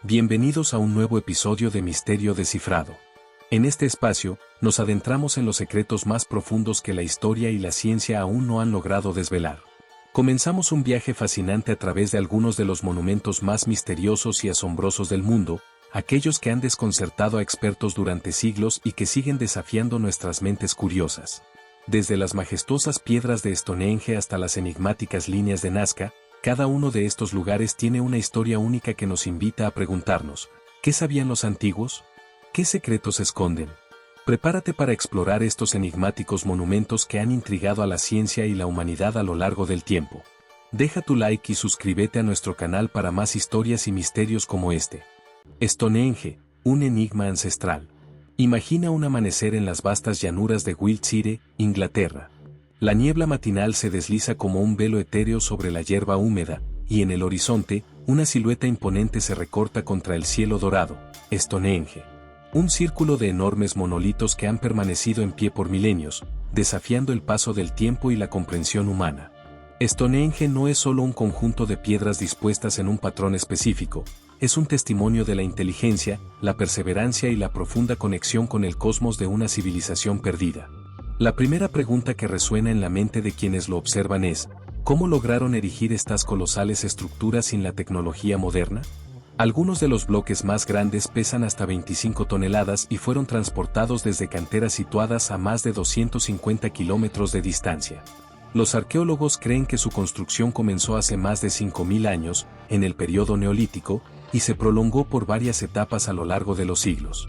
Bienvenidos a un nuevo episodio de Misterio Descifrado. En este espacio, nos adentramos en los secretos más profundos que la historia y la ciencia aún no han logrado desvelar. Comenzamos un viaje fascinante a través de algunos de los monumentos más misteriosos y asombrosos del mundo, aquellos que han desconcertado a expertos durante siglos y que siguen desafiando nuestras mentes curiosas. Desde las majestuosas piedras de Stonehenge hasta las enigmáticas líneas de Nazca, cada uno de estos lugares tiene una historia única que nos invita a preguntarnos, ¿qué sabían los antiguos? ¿Qué secretos esconden? Prepárate para explorar estos enigmáticos monumentos que han intrigado a la ciencia y la humanidad a lo largo del tiempo. Deja tu like y suscríbete a nuestro canal para más historias y misterios como este. Stonehenge, un enigma ancestral. Imagina un amanecer en las vastas llanuras de Wiltshire, Inglaterra. La niebla matinal se desliza como un velo etéreo sobre la hierba húmeda, y en el horizonte, una silueta imponente se recorta contra el cielo dorado, Stonehenge. Un círculo de enormes monolitos que han permanecido en pie por milenios, desafiando el paso del tiempo y la comprensión humana. Stonehenge no es solo un conjunto de piedras dispuestas en un patrón específico, es un testimonio de la inteligencia, la perseverancia y la profunda conexión con el cosmos de una civilización perdida. La primera pregunta que resuena en la mente de quienes lo observan es, ¿cómo lograron erigir estas colosales estructuras sin la tecnología moderna? Algunos de los bloques más grandes pesan hasta 25 toneladas y fueron transportados desde canteras situadas a más de 250 kilómetros de distancia. Los arqueólogos creen que su construcción comenzó hace más de 5.000 años, en el periodo neolítico, y se prolongó por varias etapas a lo largo de los siglos.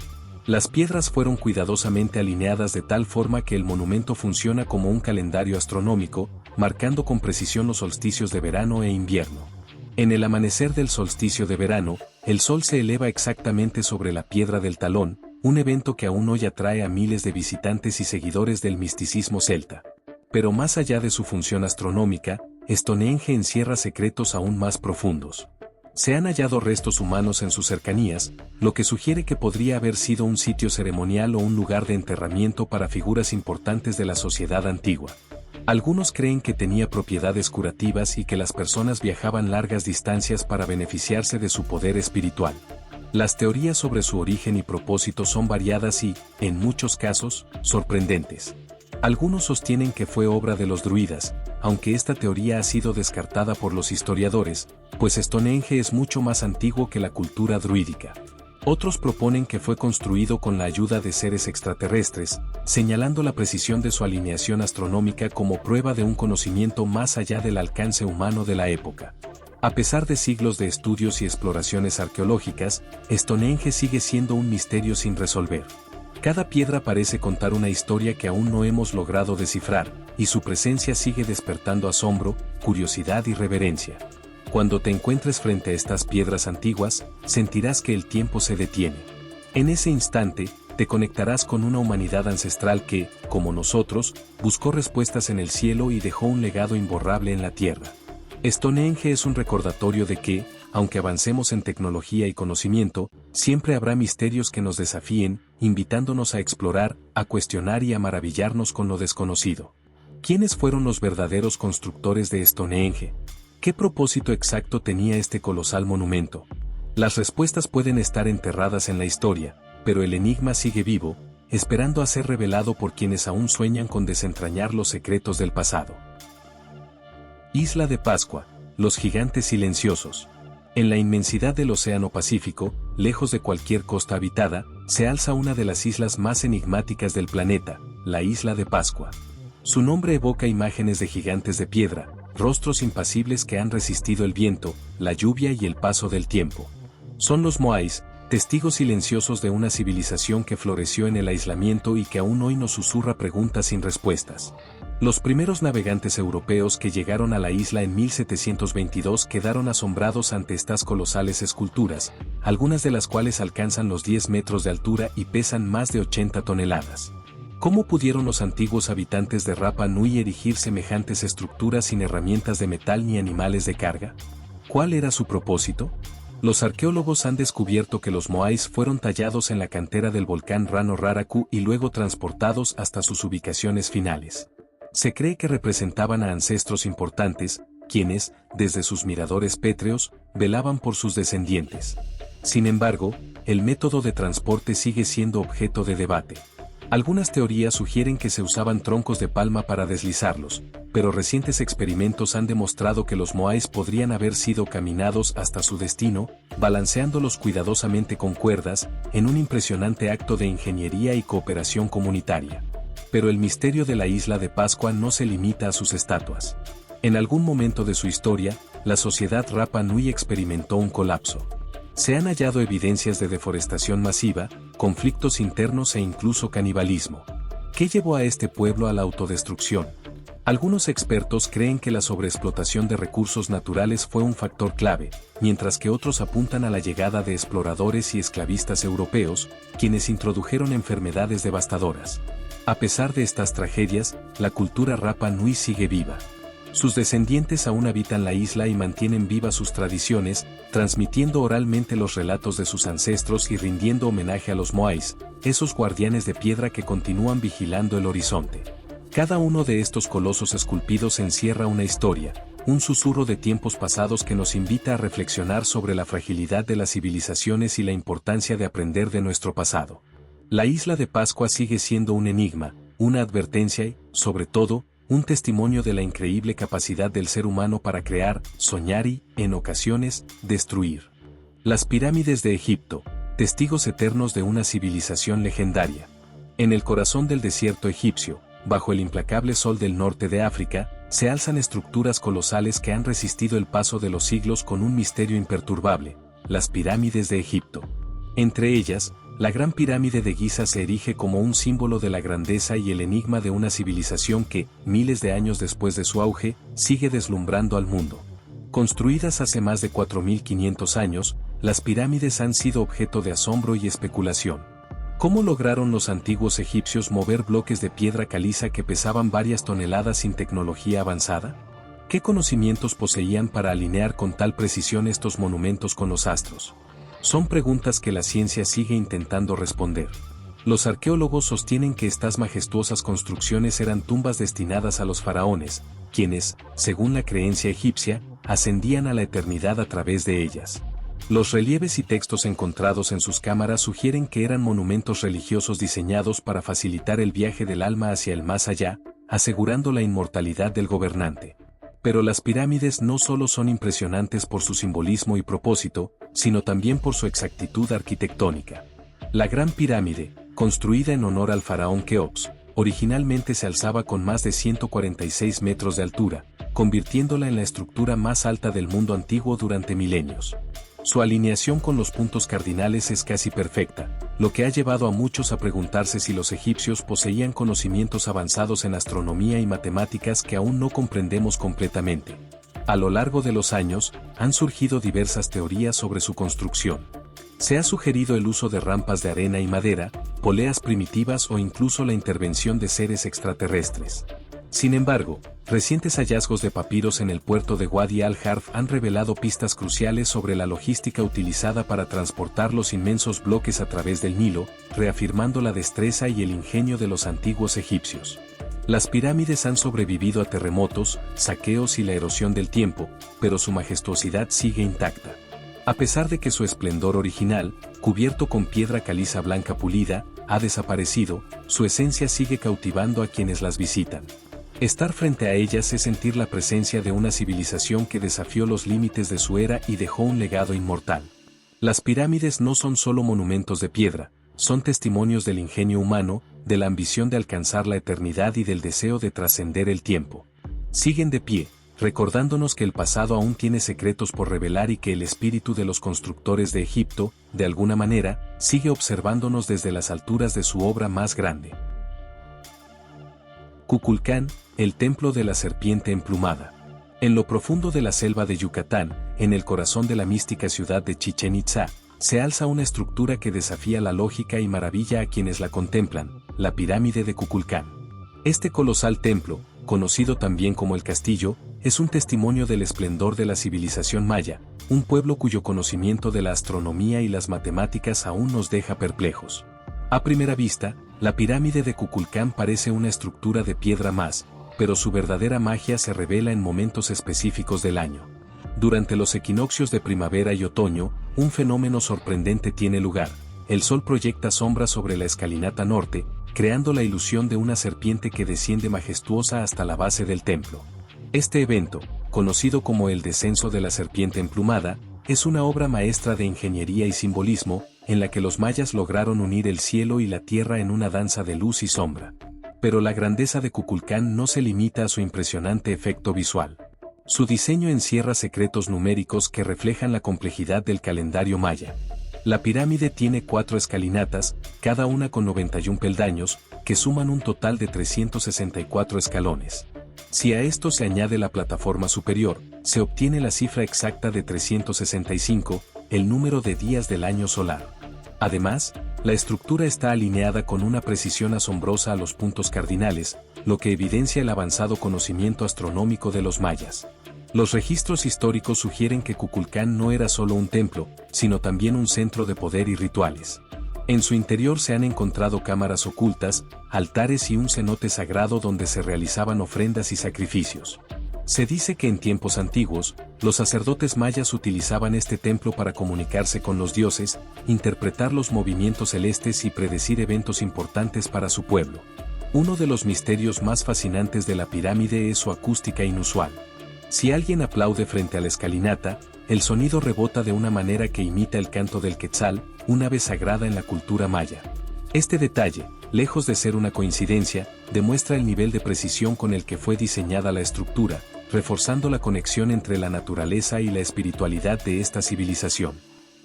Las piedras fueron cuidadosamente alineadas de tal forma que el monumento funciona como un calendario astronómico, marcando con precisión los solsticios de verano e invierno. En el amanecer del solsticio de verano, el sol se eleva exactamente sobre la piedra del talón, un evento que aún hoy atrae a miles de visitantes y seguidores del misticismo celta. Pero más allá de su función astronómica, Stonehenge encierra secretos aún más profundos. Se han hallado restos humanos en sus cercanías, lo que sugiere que podría haber sido un sitio ceremonial o un lugar de enterramiento para figuras importantes de la sociedad antigua. Algunos creen que tenía propiedades curativas y que las personas viajaban largas distancias para beneficiarse de su poder espiritual. Las teorías sobre su origen y propósito son variadas y, en muchos casos, sorprendentes. Algunos sostienen que fue obra de los druidas, aunque esta teoría ha sido descartada por los historiadores, pues Stonehenge es mucho más antiguo que la cultura druídica. Otros proponen que fue construido con la ayuda de seres extraterrestres, señalando la precisión de su alineación astronómica como prueba de un conocimiento más allá del alcance humano de la época. A pesar de siglos de estudios y exploraciones arqueológicas, Stonehenge sigue siendo un misterio sin resolver. Cada piedra parece contar una historia que aún no hemos logrado descifrar, y su presencia sigue despertando asombro, curiosidad y reverencia. Cuando te encuentres frente a estas piedras antiguas, sentirás que el tiempo se detiene. En ese instante, te conectarás con una humanidad ancestral que, como nosotros, buscó respuestas en el cielo y dejó un legado imborrable en la tierra. Stonehenge es un recordatorio de que, aunque avancemos en tecnología y conocimiento, siempre habrá misterios que nos desafíen, invitándonos a explorar, a cuestionar y a maravillarnos con lo desconocido. ¿Quiénes fueron los verdaderos constructores de Stonehenge? ¿Qué propósito exacto tenía este colosal monumento? Las respuestas pueden estar enterradas en la historia, pero el enigma sigue vivo, esperando a ser revelado por quienes aún sueñan con desentrañar los secretos del pasado. Isla de Pascua, los gigantes silenciosos. En la inmensidad del Océano Pacífico, lejos de cualquier costa habitada, se alza una de las islas más enigmáticas del planeta, la Isla de Pascua. Su nombre evoca imágenes de gigantes de piedra, rostros impasibles que han resistido el viento, la lluvia y el paso del tiempo. Son los Moais, testigos silenciosos de una civilización que floreció en el aislamiento y que aún hoy nos susurra preguntas sin respuestas. Los primeros navegantes europeos que llegaron a la isla en 1722 quedaron asombrados ante estas colosales esculturas, algunas de las cuales alcanzan los 10 metros de altura y pesan más de 80 toneladas. ¿Cómo pudieron los antiguos habitantes de Rapa Nui erigir semejantes estructuras sin herramientas de metal ni animales de carga? ¿Cuál era su propósito? Los arqueólogos han descubierto que los moais fueron tallados en la cantera del volcán Rano Raraku y luego transportados hasta sus ubicaciones finales. Se cree que representaban a ancestros importantes, quienes, desde sus miradores pétreos, velaban por sus descendientes. Sin embargo, el método de transporte sigue siendo objeto de debate. Algunas teorías sugieren que se usaban troncos de palma para deslizarlos, pero recientes experimentos han demostrado que los moais podrían haber sido caminados hasta su destino, balanceándolos cuidadosamente con cuerdas, en un impresionante acto de ingeniería y cooperación comunitaria. Pero el misterio de la isla de Pascua no se limita a sus estatuas. En algún momento de su historia, la sociedad Rapa Nui experimentó un colapso. Se han hallado evidencias de deforestación masiva, conflictos internos e incluso canibalismo. ¿Qué llevó a este pueblo a la autodestrucción? Algunos expertos creen que la sobreexplotación de recursos naturales fue un factor clave, mientras que otros apuntan a la llegada de exploradores y esclavistas europeos, quienes introdujeron enfermedades devastadoras. A pesar de estas tragedias, la cultura Rapa Nui sigue viva. Sus descendientes aún habitan la isla y mantienen vivas sus tradiciones, transmitiendo oralmente los relatos de sus ancestros y rindiendo homenaje a los moais, esos guardianes de piedra que continúan vigilando el horizonte. Cada uno de estos colosos esculpidos encierra una historia, un susurro de tiempos pasados que nos invita a reflexionar sobre la fragilidad de las civilizaciones y la importancia de aprender de nuestro pasado. La isla de Pascua sigue siendo un enigma, una advertencia y, sobre todo, un testimonio de la increíble capacidad del ser humano para crear, soñar y, en ocasiones, destruir. Las pirámides de Egipto, testigos eternos de una civilización legendaria. En el corazón del desierto egipcio, bajo el implacable sol del norte de África, se alzan estructuras colosales que han resistido el paso de los siglos con un misterio imperturbable, las pirámides de Egipto. Entre ellas, la Gran Pirámide de Giza se erige como un símbolo de la grandeza y el enigma de una civilización que, miles de años después de su auge, sigue deslumbrando al mundo. Construidas hace más de 4.500 años, las pirámides han sido objeto de asombro y especulación. ¿Cómo lograron los antiguos egipcios mover bloques de piedra caliza que pesaban varias toneladas sin tecnología avanzada? ¿Qué conocimientos poseían para alinear con tal precisión estos monumentos con los astros? Son preguntas que la ciencia sigue intentando responder. Los arqueólogos sostienen que estas majestuosas construcciones eran tumbas destinadas a los faraones, quienes, según la creencia egipcia, ascendían a la eternidad a través de ellas. Los relieves y textos encontrados en sus cámaras sugieren que eran monumentos religiosos diseñados para facilitar el viaje del alma hacia el más allá, asegurando la inmortalidad del gobernante. Pero las pirámides no solo son impresionantes por su simbolismo y propósito, sino también por su exactitud arquitectónica. La Gran Pirámide, construida en honor al faraón Keops, originalmente se alzaba con más de 146 metros de altura, convirtiéndola en la estructura más alta del mundo antiguo durante milenios. Su alineación con los puntos cardinales es casi perfecta, lo que ha llevado a muchos a preguntarse si los egipcios poseían conocimientos avanzados en astronomía y matemáticas que aún no comprendemos completamente. A lo largo de los años, han surgido diversas teorías sobre su construcción. Se ha sugerido el uso de rampas de arena y madera, poleas primitivas o incluso la intervención de seres extraterrestres. Sin embargo, recientes hallazgos de papiros en el puerto de Wadi al-Harf han revelado pistas cruciales sobre la logística utilizada para transportar los inmensos bloques a través del Nilo, reafirmando la destreza y el ingenio de los antiguos egipcios. Las pirámides han sobrevivido a terremotos, saqueos y la erosión del tiempo, pero su majestuosidad sigue intacta. A pesar de que su esplendor original, cubierto con piedra caliza blanca pulida, ha desaparecido, su esencia sigue cautivando a quienes las visitan. Estar frente a ellas es sentir la presencia de una civilización que desafió los límites de su era y dejó un legado inmortal. Las pirámides no son solo monumentos de piedra, son testimonios del ingenio humano, de la ambición de alcanzar la eternidad y del deseo de trascender el tiempo. Siguen de pie, recordándonos que el pasado aún tiene secretos por revelar y que el espíritu de los constructores de Egipto, de alguna manera, sigue observándonos desde las alturas de su obra más grande. Kukulcán, el templo de la serpiente emplumada. En lo profundo de la selva de Yucatán, en el corazón de la mística ciudad de Chichén Itzá, se alza una estructura que desafía la lógica y maravilla a quienes la contemplan, la pirámide de Kukulcán. Este colosal templo, conocido también como el castillo, es un testimonio del esplendor de la civilización maya, un pueblo cuyo conocimiento de la astronomía y las matemáticas aún nos deja perplejos. A primera vista, la pirámide de Kukulcán parece una estructura de piedra más, pero su verdadera magia se revela en momentos específicos del año. Durante los equinoccios de primavera y otoño, un fenómeno sorprendente tiene lugar. El sol proyecta sombras sobre la escalinata norte, creando la ilusión de una serpiente que desciende majestuosa hasta la base del templo. Este evento, conocido como el descenso de la serpiente emplumada, es una obra maestra de ingeniería y simbolismo, en la que los mayas lograron unir el cielo y la tierra en una danza de luz y sombra. Pero la grandeza de Kukulcán no se limita a su impresionante efecto visual. Su diseño encierra secretos numéricos que reflejan la complejidad del calendario maya. La pirámide tiene 4 escalinatas, cada una con 91 peldaños, que suman un total de 364 escalones. Si a esto se añade la plataforma superior, se obtiene la cifra exacta de 365, el número de días del año solar. Además, la estructura está alineada con una precisión asombrosa a los puntos cardinales, lo que evidencia el avanzado conocimiento astronómico de los mayas. Los registros históricos sugieren que Kukulcán no era solo un templo, sino también un centro de poder y rituales. En su interior se han encontrado cámaras ocultas, altares y un cenote sagrado donde se realizaban ofrendas y sacrificios. Se dice que en tiempos antiguos, los sacerdotes mayas utilizaban este templo para comunicarse con los dioses, interpretar los movimientos celestes y predecir eventos importantes para su pueblo. Uno de los misterios más fascinantes de la pirámide es su acústica inusual. Si alguien aplaude frente a la escalinata, el sonido rebota de una manera que imita el canto del quetzal, un ave sagrada en la cultura maya. Este detalle, lejos de ser una coincidencia, demuestra el nivel de precisión con el que fue diseñada la estructura, reforzando la conexión entre la naturaleza y la espiritualidad de esta civilización.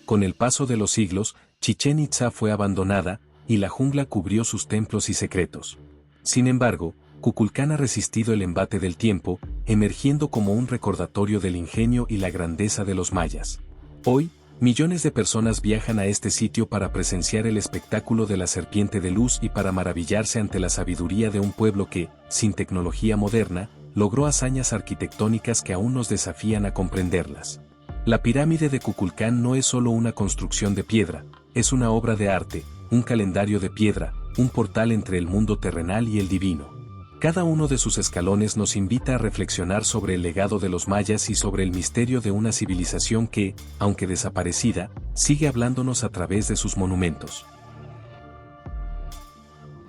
Con el paso de los siglos, Chichén Itzá fue abandonada, y la jungla cubrió sus templos y secretos. Sin embargo, Kukulcán ha resistido el embate del tiempo, emergiendo como un recordatorio del ingenio y la grandeza de los mayas. Hoy, millones de personas viajan a este sitio para presenciar el espectáculo de la serpiente de luz y para maravillarse ante la sabiduría de un pueblo que, sin tecnología moderna, logró hazañas arquitectónicas que aún nos desafían a comprenderlas. La pirámide de Kukulcán no es solo una construcción de piedra, es una obra de arte, un calendario de piedra, un portal entre el mundo terrenal y el divino. Cada uno de sus escalones nos invita a reflexionar sobre el legado de los mayas y sobre el misterio de una civilización que, aunque desaparecida, sigue hablándonos a través de sus monumentos.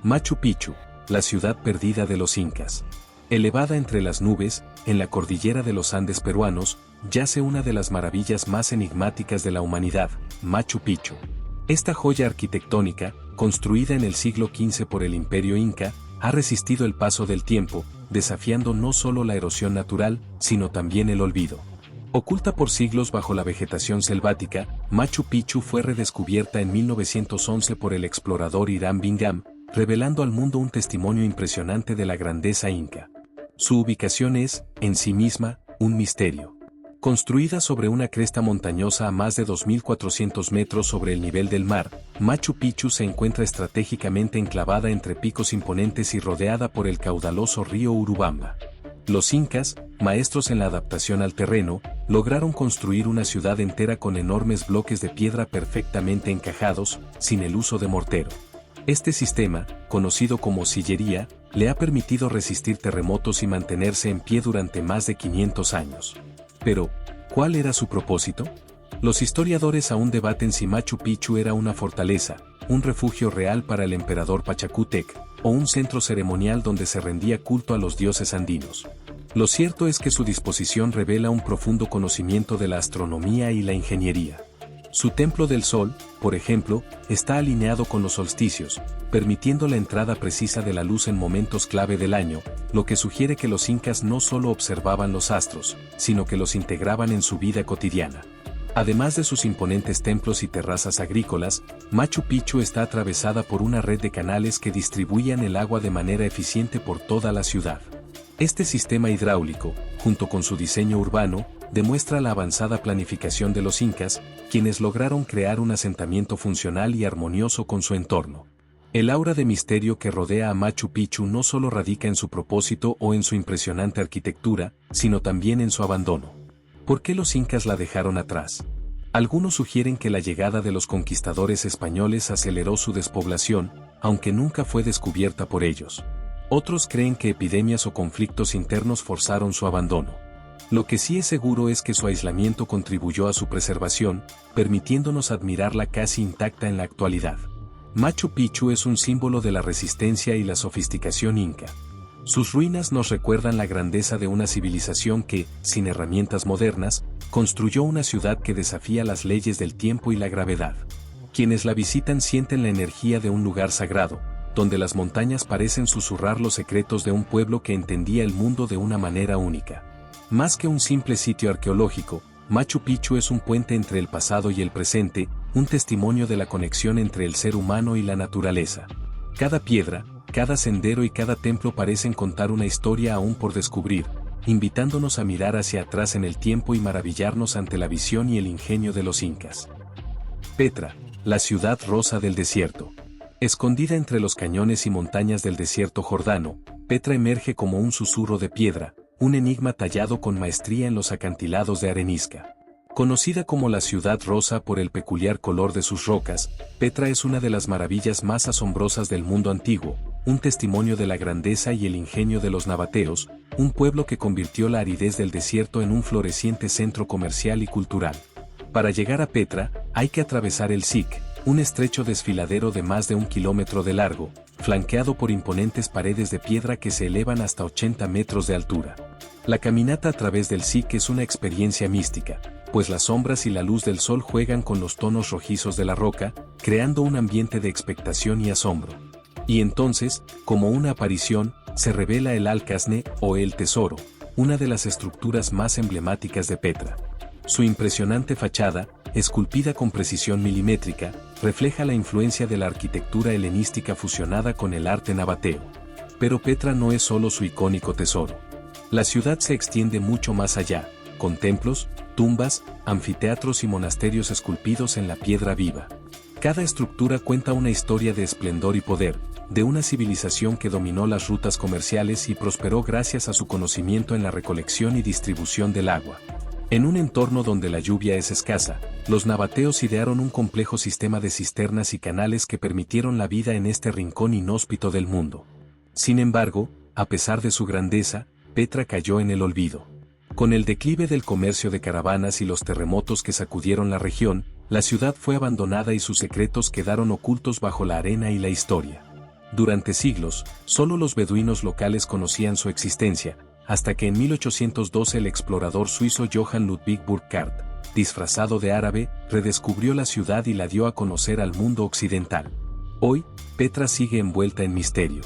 Machu Picchu, la ciudad perdida de los incas. Elevada entre las nubes, en la cordillera de los Andes peruanos, yace una de las maravillas más enigmáticas de la humanidad, Machu Picchu. Esta joya arquitectónica, construida en el siglo XV por el Imperio Inca, ha resistido el paso del tiempo, desafiando no solo la erosión natural, sino también el olvido. Oculta por siglos bajo la vegetación selvática, Machu Picchu fue redescubierta en 1911 por el explorador Hiram Bingham, revelando al mundo un testimonio impresionante de la grandeza inca. Su ubicación es, en sí misma, un misterio. Construida sobre una cresta montañosa a más de 2.400 metros sobre el nivel del mar, Machu Picchu se encuentra estratégicamente enclavada entre picos imponentes y rodeada por el caudaloso río Urubamba. Los incas, maestros en la adaptación al terreno, lograron construir una ciudad entera con enormes bloques de piedra perfectamente encajados, sin el uso de mortero. Este sistema, conocido como sillería, le ha permitido resistir terremotos y mantenerse en pie durante más de 500 años. Pero, ¿cuál era su propósito? Los historiadores aún debaten si Machu Picchu era una fortaleza, un refugio real para el emperador Pachacútec, o un centro ceremonial donde se rendía culto a los dioses andinos. Lo cierto es que su disposición revela un profundo conocimiento de la astronomía y la ingeniería. Su templo del sol, por ejemplo, está alineado con los solsticios, permitiendo la entrada precisa de la luz en momentos clave del año, lo que sugiere que los incas no solo observaban los astros, sino que los integraban en su vida cotidiana. Además de sus imponentes templos y terrazas agrícolas, Machu Picchu está atravesada por una red de canales que distribuían el agua de manera eficiente por toda la ciudad. Este sistema hidráulico, junto con su diseño urbano, demuestra la avanzada planificación de los incas, quienes lograron crear un asentamiento funcional y armonioso con su entorno. El aura de misterio que rodea a Machu Picchu no solo radica en su propósito o en su impresionante arquitectura, sino también en su abandono. ¿Por qué los incas la dejaron atrás? Algunos sugieren que la llegada de los conquistadores españoles aceleró su despoblación, aunque nunca fue descubierta por ellos. Otros creen que epidemias o conflictos internos forzaron su abandono. Lo que sí es seguro es que su aislamiento contribuyó a su preservación, permitiéndonos admirarla casi intacta en la actualidad. Machu Picchu es un símbolo de la resistencia y la sofisticación inca. Sus ruinas nos recuerdan la grandeza de una civilización que, sin herramientas modernas, construyó una ciudad que desafía las leyes del tiempo y la gravedad. Quienes la visitan sienten la energía de un lugar sagrado, donde las montañas parecen susurrar los secretos de un pueblo que entendía el mundo de una manera única. Más que un simple sitio arqueológico, Machu Picchu es un puente entre el pasado y el presente, un testimonio de la conexión entre el ser humano y la naturaleza. Cada piedra, cada sendero y cada templo parecen contar una historia aún por descubrir, invitándonos a mirar hacia atrás en el tiempo y maravillarnos ante la visión y el ingenio de los incas. Petra, la ciudad rosa del desierto. Escondida entre los cañones y montañas del desierto jordano, Petra emerge como un susurro de piedra, un enigma tallado con maestría en los acantilados de arenisca. Conocida como la ciudad rosa por el peculiar color de sus rocas, Petra es una de las maravillas más asombrosas del mundo antiguo, un testimonio de la grandeza y el ingenio de los nabateos, un pueblo que convirtió la aridez del desierto en un floreciente centro comercial y cultural. Para llegar a Petra, hay que atravesar el Siq, un estrecho desfiladero de más de 1 kilómetro de largo, flanqueado por imponentes paredes de piedra que se elevan hasta 80 metros de altura. La caminata a través del Siq es una experiencia mística, pues las sombras y la luz del sol juegan con los tonos rojizos de la roca, creando un ambiente de expectación y asombro. Y entonces, como una aparición, se revela el Alcázne, o el Tesoro, una de las estructuras más emblemáticas de Petra. Su impresionante fachada, esculpida con precisión milimétrica, refleja la influencia de la arquitectura helenística fusionada con el arte nabateo. Pero Petra no es solo su icónico tesoro. La ciudad se extiende mucho más allá, con templos, tumbas, anfiteatros y monasterios esculpidos en la piedra viva. Cada estructura cuenta una historia de esplendor y poder, de una civilización que dominó las rutas comerciales y prosperó gracias a su conocimiento en la recolección y distribución del agua. En un entorno donde la lluvia es escasa, los nabateos idearon un complejo sistema de cisternas y canales que permitieron la vida en este rincón inhóspito del mundo. Sin embargo, a pesar de su grandeza, Petra cayó en el olvido. Con el declive del comercio de caravanas y los terremotos que sacudieron la región, la ciudad fue abandonada y sus secretos quedaron ocultos bajo la arena y la historia. Durante siglos, solo los beduinos locales conocían su existencia, hasta que en 1812 el explorador suizo Johann Ludwig Burckhardt, disfrazado de árabe, redescubrió la ciudad y la dio a conocer al mundo occidental. Hoy, Petra sigue envuelta en misterio.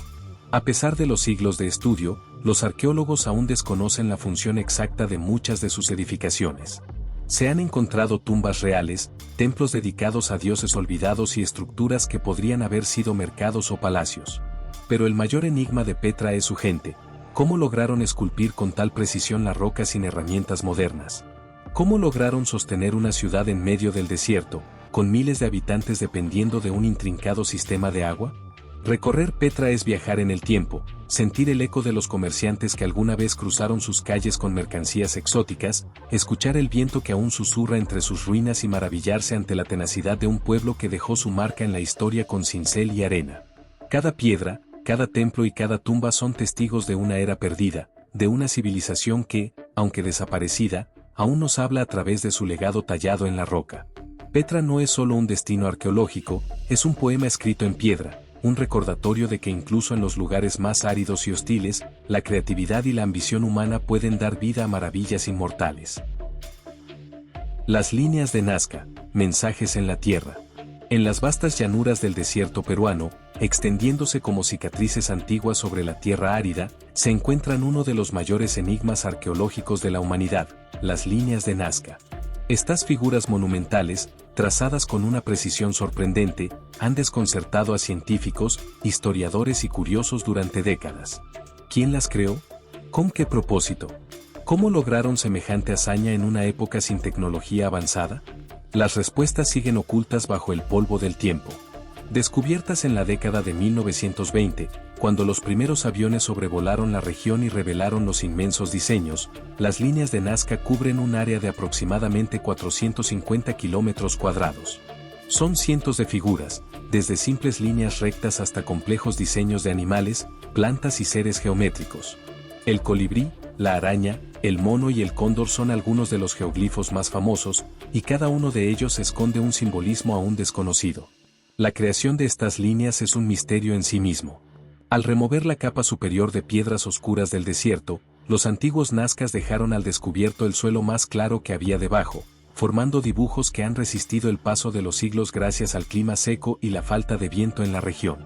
A pesar de los siglos de estudio, los arqueólogos aún desconocen la función exacta de muchas de sus edificaciones. Se han encontrado tumbas reales, templos dedicados a dioses olvidados y estructuras que podrían haber sido mercados o palacios. Pero el mayor enigma de Petra es su gente. ¿Cómo lograron esculpir con tal precisión la roca sin herramientas modernas? ¿Cómo lograron sostener una ciudad en medio del desierto, con miles de habitantes dependiendo de un intrincado sistema de agua? Recorrer Petra es viajar en el tiempo, sentir el eco de los comerciantes que alguna vez cruzaron sus calles con mercancías exóticas, escuchar el viento que aún susurra entre sus ruinas y maravillarse ante la tenacidad de un pueblo que dejó su marca en la historia con cincel y arena. Cada piedra, cada templo y cada tumba son testigos de una era perdida, de una civilización que, aunque desaparecida, aún nos habla a través de su legado tallado en la roca. Petra no es solo un destino arqueológico, es un poema escrito en piedra, un recordatorio de que incluso en los lugares más áridos y hostiles, la creatividad y la ambición humana pueden dar vida a maravillas inmortales. Las líneas de Nazca, mensajes en la tierra. En las vastas llanuras del desierto peruano, extendiéndose como cicatrices antiguas sobre la tierra árida, se encuentran uno de los mayores enigmas arqueológicos de la humanidad, las líneas de Nazca. Estas figuras monumentales, trazadas con una precisión sorprendente, han desconcertado a científicos, historiadores y curiosos durante décadas. ¿Quién las creó? ¿Con qué propósito? ¿Cómo lograron semejante hazaña en una época sin tecnología avanzada? Las respuestas siguen ocultas bajo el polvo del tiempo. Descubiertas en la década de 1920, cuando los primeros aviones sobrevolaron la región y revelaron los inmensos diseños, las líneas de Nazca cubren un área de aproximadamente 450 kilómetros cuadrados. Son cientos de figuras, desde simples líneas rectas hasta complejos diseños de animales, plantas y seres geométricos. El colibrí, la araña, el mono y el cóndor son algunos de los geoglifos más famosos, y cada uno de ellos esconde un simbolismo aún desconocido. La creación de estas líneas es un misterio en sí mismo. Al remover la capa superior de piedras oscuras del desierto, los antiguos nazcas dejaron al descubierto el suelo más claro que había debajo, formando dibujos que han resistido el paso de los siglos gracias al clima seco y la falta de viento en la región.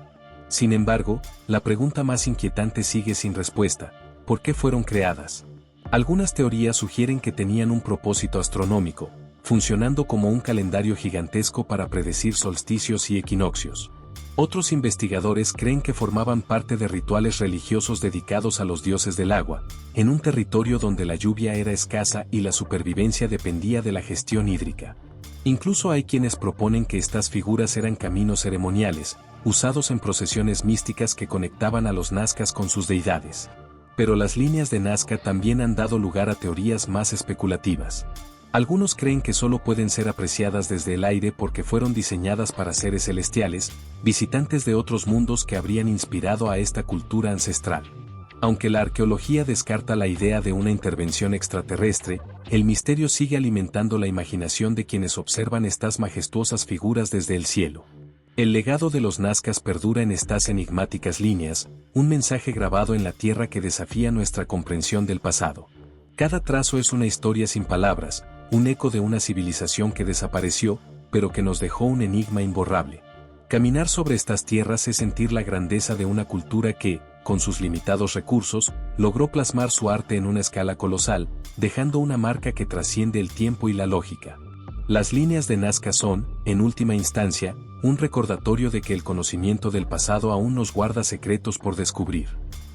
Sin embargo, la pregunta más inquietante sigue sin respuesta: ¿por qué fueron creadas? Algunas teorías sugieren que tenían un propósito astronómico, funcionando como un calendario gigantesco para predecir solsticios y equinoccios. Otros investigadores creen que formaban parte de rituales religiosos dedicados a los dioses del agua, en un territorio donde la lluvia era escasa y la supervivencia dependía de la gestión hídrica. Incluso hay quienes proponen que estas figuras eran caminos ceremoniales, usados en procesiones místicas que conectaban a los nazcas con sus deidades. Pero las líneas de Nazca también han dado lugar a teorías más especulativas. Algunos creen que solo pueden ser apreciadas desde el aire porque fueron diseñadas para seres celestiales, visitantes de otros mundos que habrían inspirado a esta cultura ancestral. Aunque la arqueología descarta la idea de una intervención extraterrestre, el misterio sigue alimentando la imaginación de quienes observan estas majestuosas figuras desde el cielo. El legado de los nazcas perdura en estas enigmáticas líneas, un mensaje grabado en la tierra que desafía nuestra comprensión del pasado. Cada trazo es una historia sin palabras, un eco de una civilización que desapareció, pero que nos dejó un enigma imborrable. Caminar sobre estas tierras es sentir la grandeza de una cultura que, con sus limitados recursos, logró plasmar su arte en una escala colosal, dejando una marca que trasciende el tiempo y la lógica. Las líneas de Nazca son, en última instancia, un recordatorio de que el conocimiento del pasado aún nos guarda secretos por descubrir.